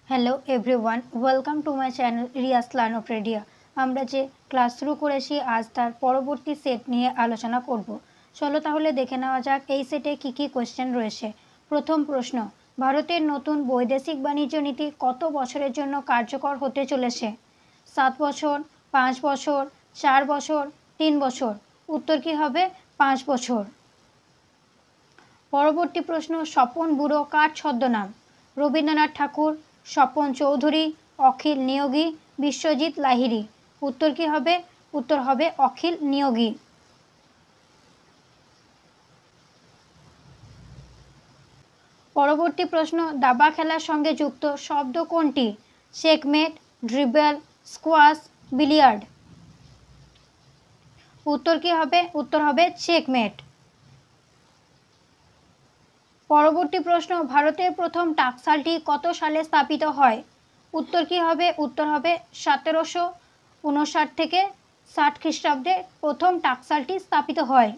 Hello everyone, welcome to my channel Riya's Learnopedia. আমরা যে class শুরু করেছি আজ তার পরবর্তী সেট নিয়ে আলোচনা করব। চলো তাহলে দেখে নেওয়া যাক এই সেটে কী কী কোয়েশ্চেন রয়েছে। প্রথম প্রশ্ন, ভারতের নতুন বৈদেশিক বাণিজ্য নীতি কত বছরের জন্য কার্যকর হতে চলেছে? 7 বছর, 5 বছর, 4 বছর, 3 বছর। উত্তর কী হবে? 5 বছর। পরবর্তী প্রশ্ন, স্বপন বুড়ো কার ছদ্মনাম? রবীন্দ্রনাথ ঠাকুর, স্বপন চৌধুরী, অখিল নিয়োগী, বিশ্বজিৎ লাহিড়ী। উত্তর কী হবে? উত্তর হবে অখিল নিয়োগী। পরবর্তী প্রশ্ন, দাবা খেলার সঙ্গে যুক্ত শব্দ কোনটি? Checkmate, dribble, squash, billiard. উত্তর কী হবে? উত্তর হবে চেকমেট। পরবর্তী প্রশ্ন, ভারতের প্রথম টাকশালটি কত সালে স্থাপিত হয়? উত্তর কী হবে? উত্তর হবে 1759 থেকে 60 খ্রিস্টাব্দে প্রথম টাকশালটি স্থাপিত হয়।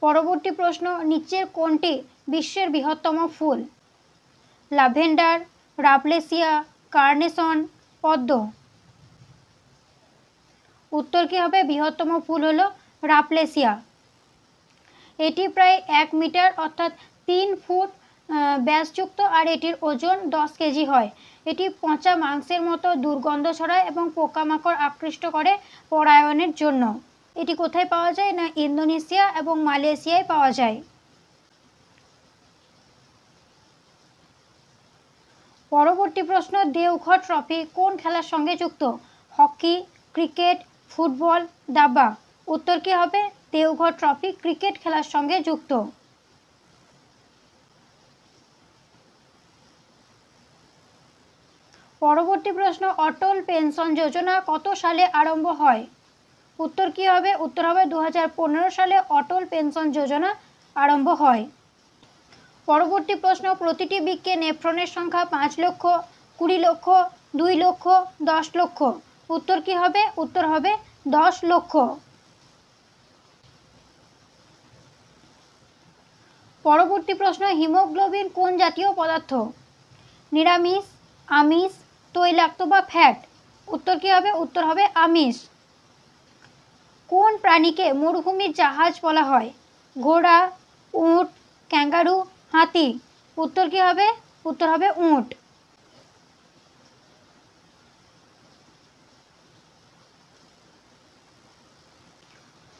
পরবর্তী প্রশ্ন, নিচের কোনটি বিশ্বের বৃহত্তম ফুল? ল্যাভেন্ডার, রাফলেসিয়া, কার্নেশন, পদ্ম। উত্তর কী হবে? বৃহত্তম ফুল হলো রাফলেসিয়া। এটি প্রায় 1 মিটার অর্থাৎ 3 ফুট ব্যাসযুক্ত আর এটির ওজন 10 কেজি হয়। এটি পচা মাংসের মতো দুর্গন্ধ ছড়ায় এবং পোকামাকড় আকৃষ্ট করে পরাগায়নের জন্য। এটি কোথায় পাওয়া যায়? না ইন্দোনেশিয়া এবং মালয়েশিয়ায় পাওয়া যায়। পরবর্তী প্রশ্ন, দেওঘর ট্রফি কোন খেলার সঙ্গে যুক্ত? হকি, ক্রিকেট, ফুটবল, দাবা। উত্তর কী হবে? দেওঘর ট্রফি ক্রিকেট খেলার সঙ্গে যুক্ত। পরবর্তী প্রশ্ন, অটল পেনশন যোজনা কত সালে আরম্ভ হয়? উত্তর কী হবে? উত্তর হবে 2015 সালে অটল পেনশন যোজনা আরম্ভ হয়। পরবর্তী প্রশ্ন, প্রতিটি বৃক্কে নেফ্রনের সংখ্যা 5 লক্ষ, 20 লক্ষ, 2 লক্ষ, 10 লক্ষ। উত্তর কী হবে? উত্তর হবে 10 লক্ষ। পরবর্তী প্রশ্ন, হিমোগ্লোবিন কোন জাতীয় পদার্থ? নিরামিষ, আমিষ, তৈলাক্ত বা ফ্যাট। উত্তর কী হবে? উত্তর হবে আমিষ। কোন প্রাণীকে মরুভূমির জাহাজ বলা হয়? ঘোড়া, উট, ক্যাঙ্গারু, হাতি। উত্তর কী হবে? উত্তর হবে উট।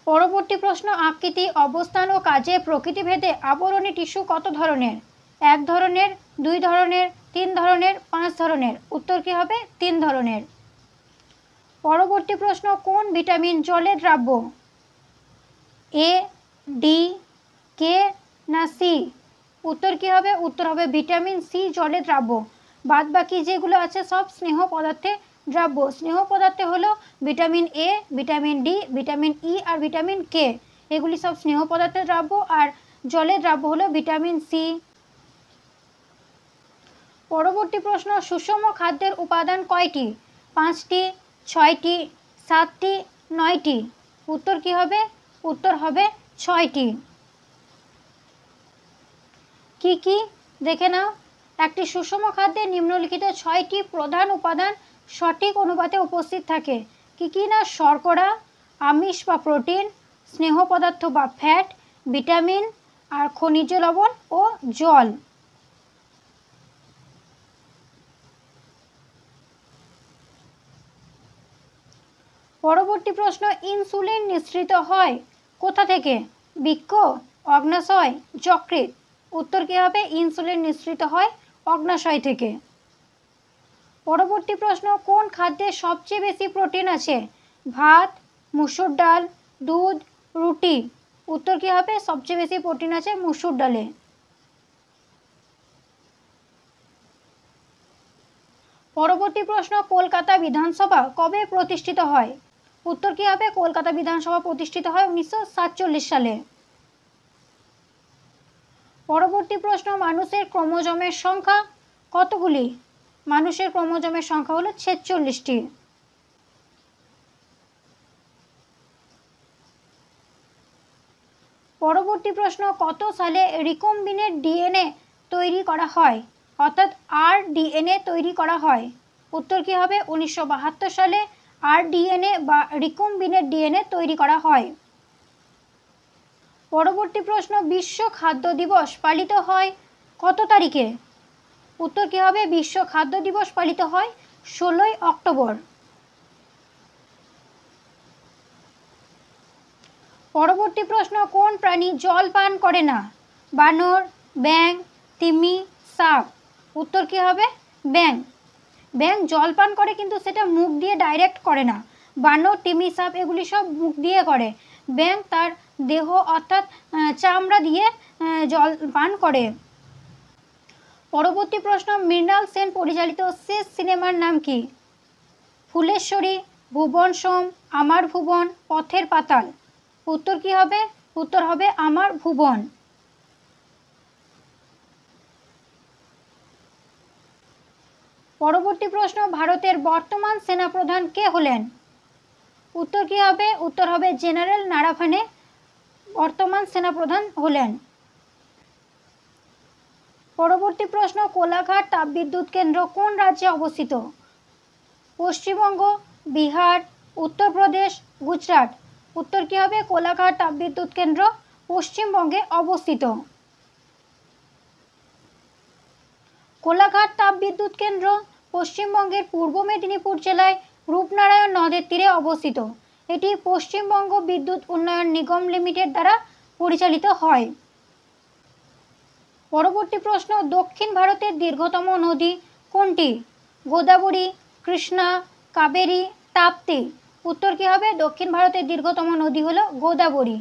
পরবর্তী প্রশ্ন, আকৃতি, অবস্থান ও কাজে প্রকৃতিভেদে আবরণী টিস্যু কত ধরনের? 1 ধরনের, 2 ধরনের, 3 ধরনের, 5 ধরনের। উত্তর কী হবে? 3 ধরনের। পরবর্তী প্রশ্ন, কোন ভিটামিন জলে দ্রাব্য? এ, ডি, কে না সি? উত্তর কী হবে? উত্তর হবে ভিটামিন সি জলে দ্রাব্য। বাদ বাকি যেগুলো আছে সব স্নেহ পদার্থে দ্রাব্য। স্নেহ পদার্থে হলো vitamin A, vitamin D, vitamin E আর ভিটামিন কে। এগুলি সব স্নেহ পদার্থে দ্রাব্য আর জলে দ্রাব্য হলো ভিটামিন সি। পরবর্তী প্রশ্ন, সুষম খাদ্যের উপাদান কয়টি? 5টি, 6টি, 7টি, 9টি। উত্তর কী হবে? উত্তর হবে 6টি। কি কি দেখে নাও। একটি সুষম খাদ্যে নিম্নলিখিত 6টি প্রধান উপাদান সঠিক অনুপাতে উপস্থিত থাকে। কি কি না শর্করা, আমিষ বা প্রোটিন, স্নেহ পদার্থ বা ফ্যাট, ভিটামিন আর খনিজ লবণ ও জল। পরবর্তী প্রশ্ন, ইনসুলিন নিঃসৃত হয় কোথা থেকে? বৃক্ক, অগ্ন্যাশয়, যকৃৎ। উত্তর কী হবে? ইনসুলিন নিঃসৃত হয় অগ্ন্যাশয় থেকে। পরবর্তী প্রশ্ন, কোন খাদ্যে সবচেয়ে বেশি প্রোটিন আছে? ভাত, মুসুর ডাল, দুধ, রুটি। উত্তর কী হবে? সবচেয়ে বেশি প্রোটিন আছে মুসুর ডালে। পরবর্তী প্রশ্ন, কলকাতা বিধানসভা কবে প্রতিষ্ঠিত হয়? উত্তর কী হবে? কলকাতা বিধানসভা প্রতিষ্ঠিত হয় 1947 সালে। পরবর্তী প্রশ্ন, মানুষের ক্রোমোজোমের সংখ্যা কতগুলি? মানুষের ক্রোমোজোমের সংখ্যা হলো 46টি। পরবর্তী পরবর্তী প্রশ্ন, কত সালে রিকম্বিনেন্ট ডিএনএ তৈরি করা হয়, অর্থাৎ rDNA তৈরি করা হয়? উত্তর কি হবে? 1972 সালে rDNA বা রিকম্বিনেন্ট ডিএনএ তৈরি করা হয়। পরবর্তী প্রশ্ন, বিশ্ব খাদ্য দিবস পালিত হয় কত তারিখে? উত্তর কি হবে? বিশ্ব খাদ্য দিবস পালিত হয় 16ই অক্টোবর। পরবর্তী প্রশ্ন, কোন প্রাণী জল পান করে না? বানর, ব্যাঙ, তিমি, সাপ। উত্তর কি হবে? ব্যাঙ। ব্যাঙ জল পান করে কিন্তু সেটা মুখ দিয়ে ডাইরেক্ট করে না। বানর, তিমি, সাপ এগুলি সব মুখ দিয়ে করে। ব্যাঙ তার দেহ অর্থাৎ চামড়া দিয়ে জল পান করে। পরবর্তী প্রশ্ন, মৃণাল সেন পরিচালিত শেষ সিনেমার নাম কি? ফুলেশ্বরী, ভুবন সোম, আমার ভুবন, পথের পাতাল। উত্তর কি হবে? উত্তর হবে আমার ভুবন। পরবর্তী প্রশ্ন, ভারতের বর্তমান সেনাপ্রধান কে হলেন? উত্তর কি হবে? উত্তর হবে জেনারেল নারাভানে বর্তমান সেনাপ্রধান হলেন। পরবর্তী প্রশ্ন, কোলাঘাট তাপবিদ্যুৎ কেন্দ্র কোন রাজ্যে অবস্থিত? পশ্চিমবঙ্গ, বিহার, উত্তরপ্রদেশ, গুজরাট। উত্তর কি হবে? কোলাঘাট তাপবিদ্যুৎ কেন্দ্র পশ্চিমবঙ্গে অবস্থিত। কোলাঘাট তাপবিদ্যুৎ কেন্দ্র পশ্চিমবঙ্গের পূর্ব মেদিনীপুর জেলায় রূপনারায়ণ নদের তীরে অবস্থিত। এটি পশ্চিমবঙ্গ বিদ্যুৎ উন্নয়ন নিগম লিমিটেড দ্বারা পরিচালিত হয়। পরবর্তী প্রশ্ন, দক্ষিণ ভারতের দীর্ঘতম নদী কোনটি? গোদাবরী, কৃষ্ণা, কাবেরী, তাপ্তি। উত্তর কি হবে? দক্ষিণ ভারতের দীর্ঘতম নদী হলো গোদাবরী।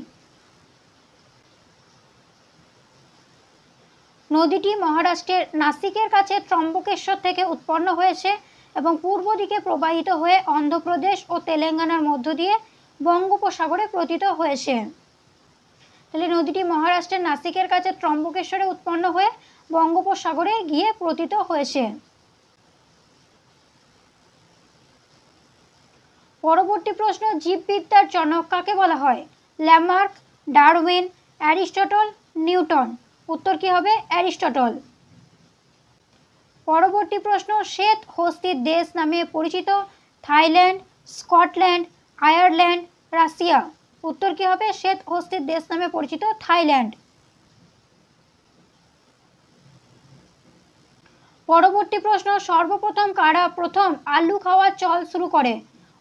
নদীটি মহারাষ্ট্রের নাসিকের কাছে ত্রম্বকেশ্বর থেকে উৎপন্ন হয়েছে এবং পূর্ব দিকে প্রবাহিত হয়ে অন্ধ্রপ্রদেশ ও তেলেঙ্গানার মধ্য দিয়ে বঙ্গোপসাগরে পতিত হয়েছে। তাহলে নদীটি মহারাষ্ট্রের নাসিকের কাছে ত্রম্বকেশ্বরে উৎপন্ন হয়ে বঙ্গোপসাগরে গিয়ে পতিত হয়েছে। পরবর্তী প্রশ্ন, জীববিদ্যার জনক কাকে বলা হয়? Lamarck, Darwin, Aristotle, Newton. উত্তর কি হবে? অ্যারিস্টটল। পরবর্তী প্রশ্ন, শ্বেত হস্তির দেশ নামে পরিচিত থাইল্যান্ড, স্কটল্যান্ড, আয়ারল্যান্ড, রাশিয়া। উত্তর কি হবে? শ্বেত হস্তির দেশ নামে পরিচিত থাইল্যান্ড। পরবর্তী প্রশ্ন, সর্বপ্রথম কারা প্রথম আলু খাওয়ার চল শুরু করে?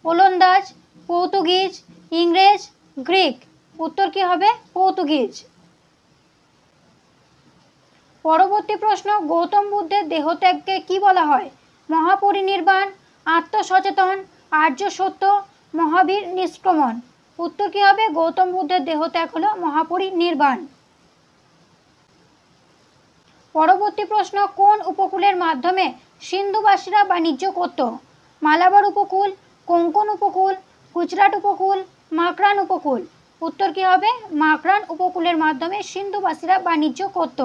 ওলন্দাজ, পর্তুগিজ, ইংরেজ, গ্রিক। উত্তর কি হবে? পর্তুগিজ। পরবর্তী প্রশ্ন, গৌতম বুদ্ধের দেহত্যাগকে কি বলা হয়? মহাপরিনির্বাণ, আত্মসচেতন, আর্য সত্য, মহাবীর নিষ্ক্রমণ। উত্তর কি হবে? গৌতম বুদ্ধের দেহত্যাগ হলো মহাপরিনির্বাণ। পরবর্তী প্রশ্ন, কোন উপকূলের মাধ্যমে সিন্ধুবাসীরা বাণিজ্য করত? মালাবার উপকূল, কোঙ্কণ উপকূল, গুজরাট উপকূল, মাকরান উপকূল। উত্তর কি হবে? মাকরান উপকূলের মাধ্যমে সিন্ধুবাসীরা বাণিজ্য করত।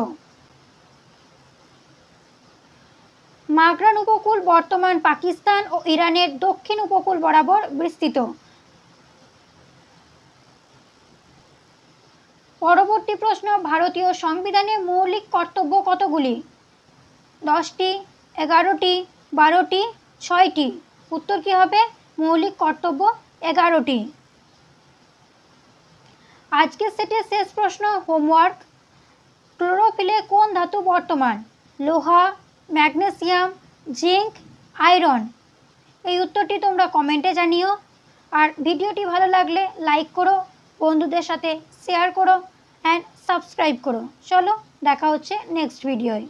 মাকরান উপকূল বর্তমান পাকিস্তান ও ইরানের দক্ষিণ উপকূল বরাবর বিস্তৃত। পরবর্তী প্রশ্ন, ভারতীয় সংবিধানে মৌলিক কর্তব্য কতগুলি? 10টি, 11টি, 12টি, 6টি। উত্তর কি হবে? মৌলিক কর্তব্য 11টি। আজকের সেটের শেষ প্রশ্ন, হোমওয়ার্ক। ক্লোরোফিলে কোন ধাতু বর্তমান? লোহা, ম্যাগনেসিয়াম, জিঙ্ক, আয়রন। এই উত্তরটি তোমরা কমেন্টে জানিও। আর ভিডিওটি ভালো লাগলে লাইক করো, বন্ধুদের সাথে শেয়ার করো অ্যান্ড সাবস্ক্রাইব করো। চলো দেখা হচ্ছে নেক্সট ভিডিওয়।